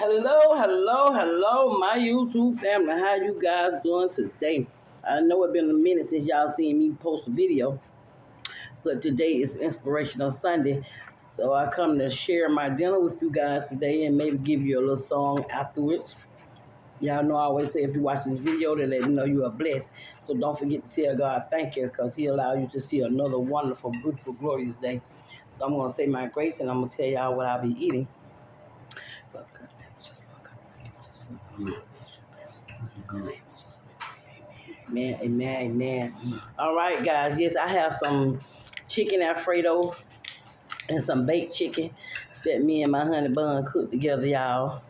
Hello, my YouTube family. How you guys doing today? I know it's been a minute since y'all seen me post a video, but today is Inspirational Sunday. So I come to share my dinner with you guys today and maybe give you a little song afterwards. Y'all know I always say if you watch this video, then let me know you are blessed. So don't forget to tell God thank you because he allowed you to see another wonderful, beautiful, glorious day. So I'm going to say my grace and I'm going to tell y'all what I'll be eating. Amen. All right, guys. Yes, I have some chicken alfredo and some baked chicken that me and my honey bun cooked together, y'all.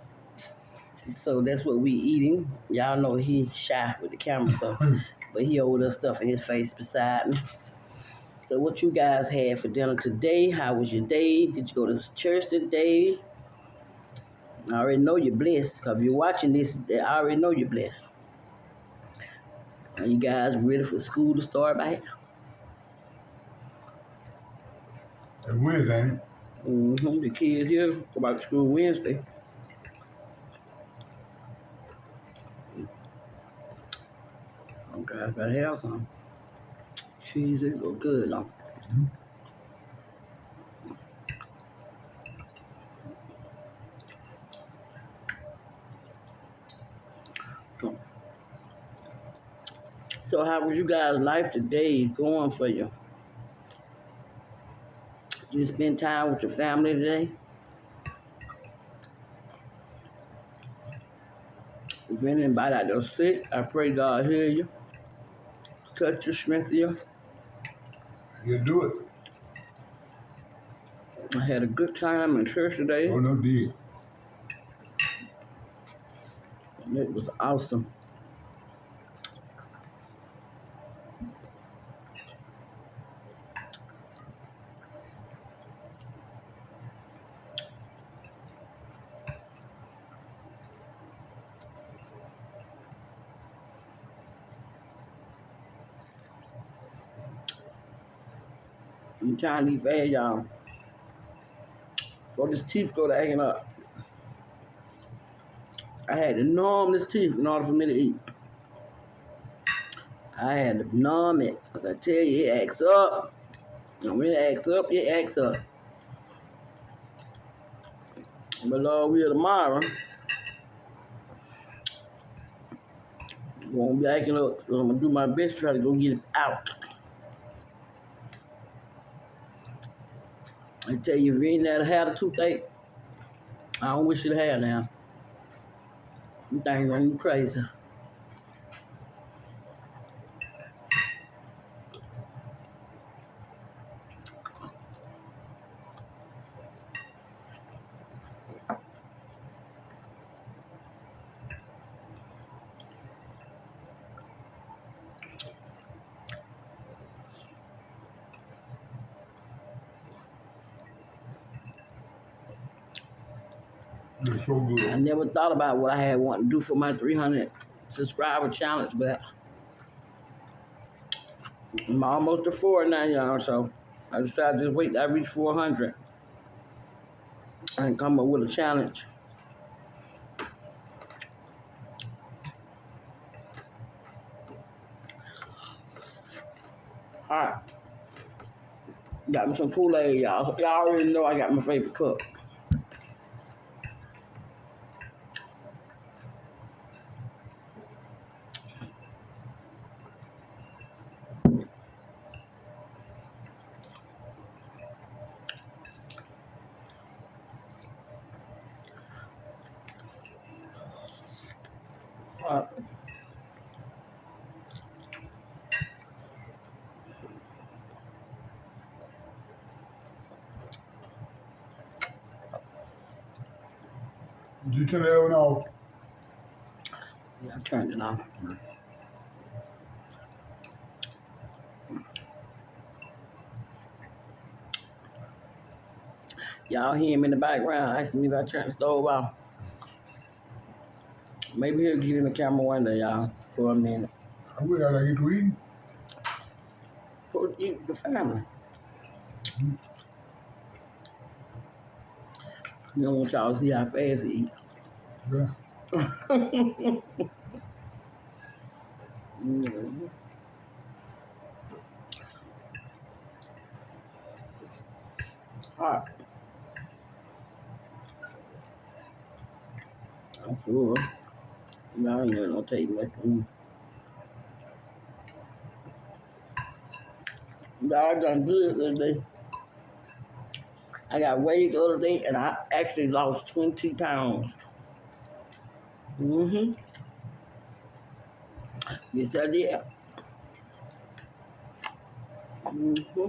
So that's what we eating. Y'all know he shy with the camera, so but he over there stuffing his face beside me. So what you guys had for dinner today? How was your day? Did you go to church today? I already know you're blessed because if you're watching this, I already know you're blessed. Are you guys ready for school to start back? It's Wednesday. The kids here go back to school Wednesday. Okay, I gotta have some. Cheese, it look good though. So how was you guys' life today going for you? Did you spend time with your family today? If anybody out there sick, I pray God heal you. Touch you, strengthen you. You do it. I had a good time in church today. Oh, no, did. And it was awesome. I'm trying to eat fast, y'all. So this teeth go to acting up. I had to numb this teeth in order for me to eat. I had to numb it. Cause I tell you, it acts up. And when it acts up, it acts up. But Lord, will tomorrow. Won't be acting up. So I'm gonna do my best to try to go get it out. I tell you, if you ain't never had a toothache, I don't wish you to have now. You think run you crazy. It's so good. I never thought about what I had wanted to do for my 300 subscriber challenge, but I'm almost to 4 now, y'all. So I decided to just wait till I reach 400 and come up with a challenge. All right. Got me some Kool-Aid, y'all. Y'all already know I got my favorite cup. Did you turn that one off? Yeah, I turned it off. Y'all hear him in the background asking me if I turned the stove off. Maybe he'll get in the camera one day, y'all, for a minute. I will gotta get to eating. For eat the family. You don't want y'all to see how fast he eat. Yeah. Mhm. Hot. I'm sure. No, you don't take much. I done good the other day. I got weighed the other day and I actually lost 20 pounds. Mm-hmm. Yes, I did. Mm-hmm.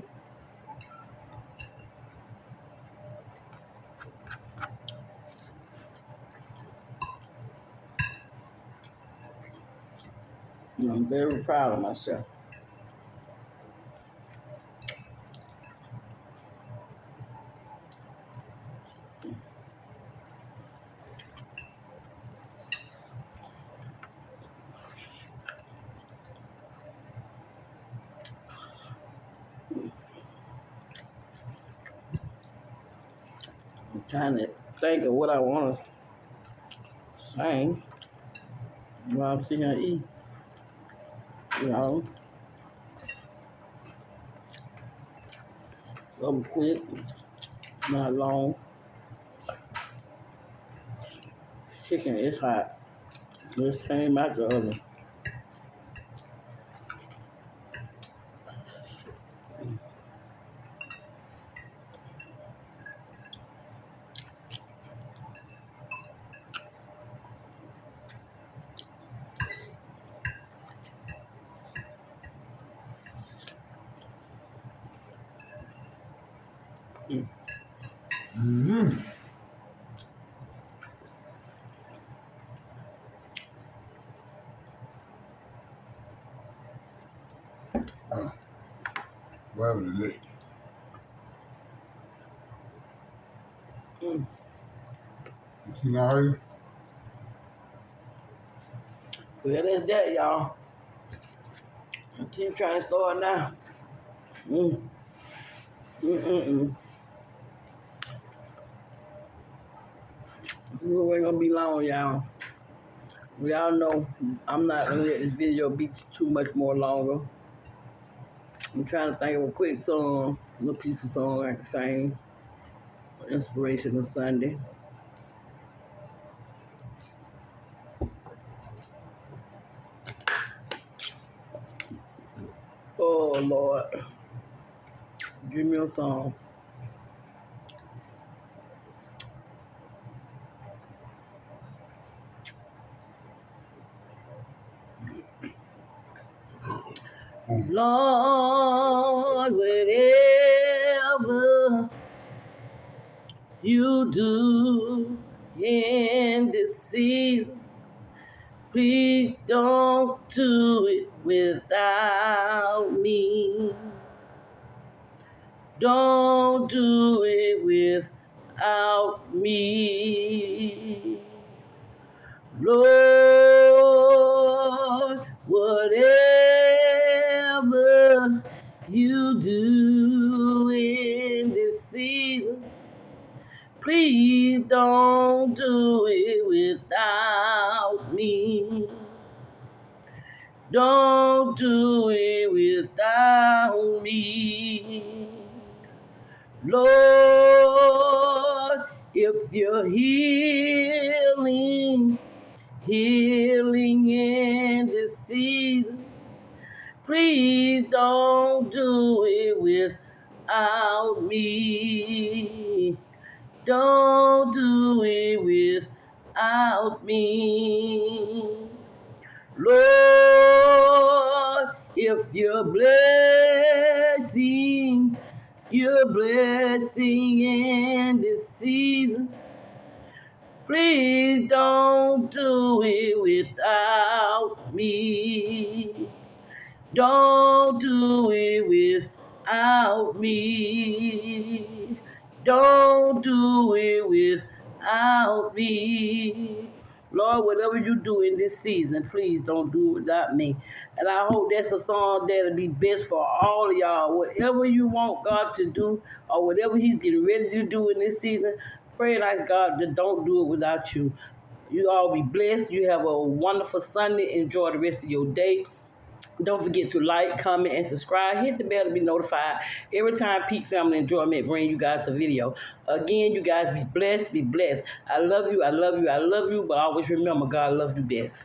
I'm very proud of myself. I'm trying to think of what I want to sing while I'm sitting here eating. You know, something quick, not long. Chicken is hot. Just came out the oven. Mm. Mm-hmm. Well, delicious. Mm. You see now, Harry? Well, that's that, y'all. The team's trying to start now. Mm. Mm-mm-mm. We ain't gonna be long, y'all. We all know I'm not gonna let this video be too much more longer. I'm trying to think of a quick song, a little piece of song I can sing. Inspirational Sunday. Oh Lord, give me a song. Mm. Lord, whatever you do in this season, please don't do it without me. Don't do it without me. Lord, whatever you do in this season, please don't do it without me. Don't do it without me. Lord, if you're healing in this season, please don't do it without me. Don't do it without me. Lord, if you're blessing in this season, please don't do it without me. Don't do it without me. Don't do it without me. Lord, whatever you do in this season, please don't do it without me. And I hope that's a song that'll be best for all of y'all. Whatever you want God to do or whatever he's getting ready to do in this season, pray and ask God that don't do it without you. You all be blessed. You have a wonderful Sunday. Enjoy the rest of your day. Don't forget to like, comment, and subscribe. Hit the bell to be notified every time Pete Family Enjoyment bring you guys a video. Again, you guys be blessed, be blessed. I love you, I love you, I love you, but always remember God loves you best.